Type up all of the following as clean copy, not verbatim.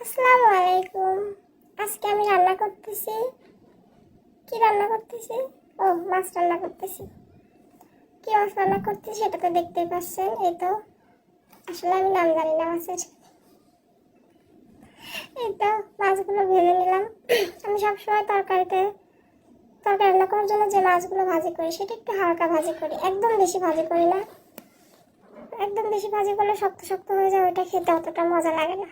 আসসালামু আলাইকুম। আজকে আমি রান্না করতেছি। কি রান্না করতেছি? ও, মাছ রান্না করতেছি। কি মাছ রান্না করতেছি সেটা তো দেখতেই পাচ্ছেন। এই তো, আসলে আমি নাম জানি না মাছের। এই তো, মাছগুলো ভেজে নিলাম। আমি সবসময় তরকারি রান্না করার জন্য যে মাছগুলো ভাজি করি সেটা একটু হালকা ভাজি করি, একদম বেশি ভাজি করি না। একদম বেশি ভাজি করলে শক্ত শক্ত হয়ে যায়, ওইটা খেতে অতটা মজা লাগে না।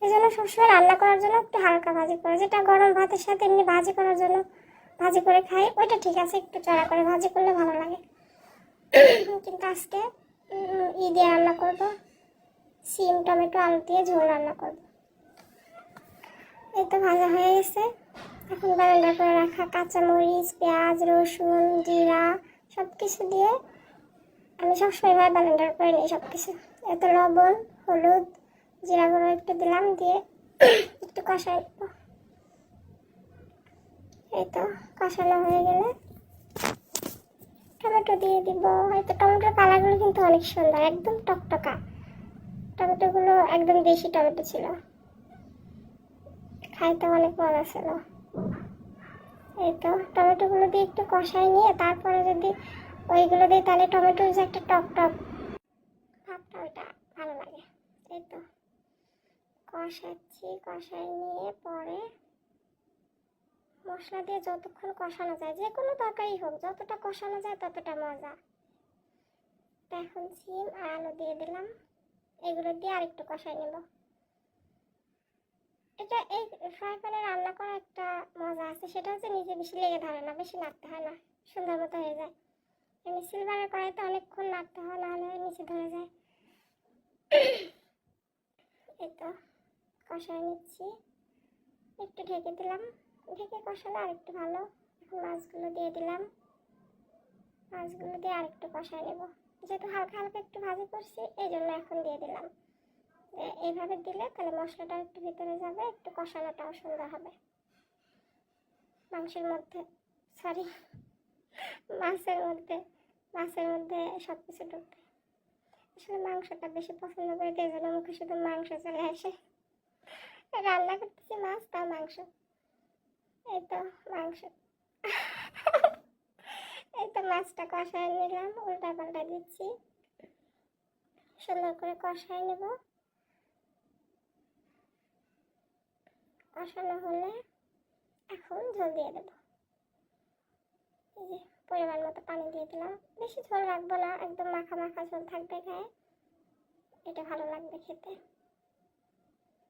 এই জন্য সবসময় রান্না করার জন্য একটু হালকা ভাজি করে, যেটা গরম ভাতের সাথে এমনি ভাজি করার জন্য ভাজি করে খাই, ওইটা ঠিক আছে। একটু চড়া করে ভাজি করলে ভালো লাগে। কিন্তু আজকে দিয়ে রান্না করব, সিম টমেটো আলু দিয়ে ঝোল রান্না করব। এই তো ভাজা হয়ে গেছে। এখন ব্লেন্ডার করে রাখা কাঁচামরিচ, পেঁয়াজ, রসুন, জিরা সব কিছু দিয়ে আমি সবসময় ব্লেন্ডার করে নিই সব কিছু। এত লবণ, হলুদ, জিরা গুঁড়ো একটু দিলাম, দিয়ে একটু কষাই নেব। এই তো কষানো হয়ে গেলে টমেটো দিয়ে দিব। হয়তো টমেটোর কালারগুলো কিন্তু অনেক সুন্দর, একদম টকটকা। টমেটোগুলো একদম দেশি টমেটো ছিল, খাইতে অনেক মজা ছিল। এই তো টমেটোগুলো দিয়ে একটু কষাই নিয়ে তারপরে যদি ওইগুলো দিই তাহলে টমেটোর যে একটা টক টক ভাবটা, ওইটা ভালো লাগে। এই তো কষাই নিয়ে পরে মশলা দিয়ে যতক্ষণ কষানো যায়, যে কোনো তরকারি হোক, যতটা কষানো যায় ততটা মজা। এখন সিম আর আলু দিয়ে দিলাম, এগুলো দিয়ে আরেকটু কষাই নেব। এটা এই ফ্রাই প্যানে রান্না করা একটা মজা আছে, সেটা হচ্ছে নিজে বেশি লেগে ধরে না, বেশি নাড়তে হয় না, সুন্দর মতো হয়ে যায়। এমনি সিলভারের কড়াইতে অনেকক্ষণ নাড়তে হয়, নাহলে নিচে ধরে যায়। এই তো কষাই নিচ্ছি, একটু ঢেকে দিলাম। ঢেকে কষালে আরেকটু ভালো। এখন মাছগুলো দিয়ে দিলাম, মাছগুলো দিয়ে আরেকটু কষাই নেব। যেহেতু হালকা হালকা একটু ভাজি করছি, এই জন্য এখন দিয়ে দিলাম। এইভাবে দিলে তাহলে মশলাটা একটু ভিতরে যাবে, একটু কষানোটাও সুন্দর হবে। মাংসের মধ্যে, সরি, মাছের মধ্যে সব কিছু ঢুকবে। আসলে মাংসটা বেশি পছন্দ করি, তাই জন্য মুখে শুধু মাংস চলে আসে। রান্না করতেছি মাছ, তাও মাংস। এই তো মাংস। এই তো মাছটা কষাই নিলাম, উল্টা পাল্টা দিচ্ছি, সুন্দর করে কষাই নেব। কষানো হলে এখন ঝোল দিয়ে দেবো। এই যে পরিমাণ মতো পানি দিয়ে দিলাম। বেশি ঝোল রাখবো না, একদম মাখা মাখা ঝোল থাকবে গায়ে, এটা ভালো লাগবে খেতে।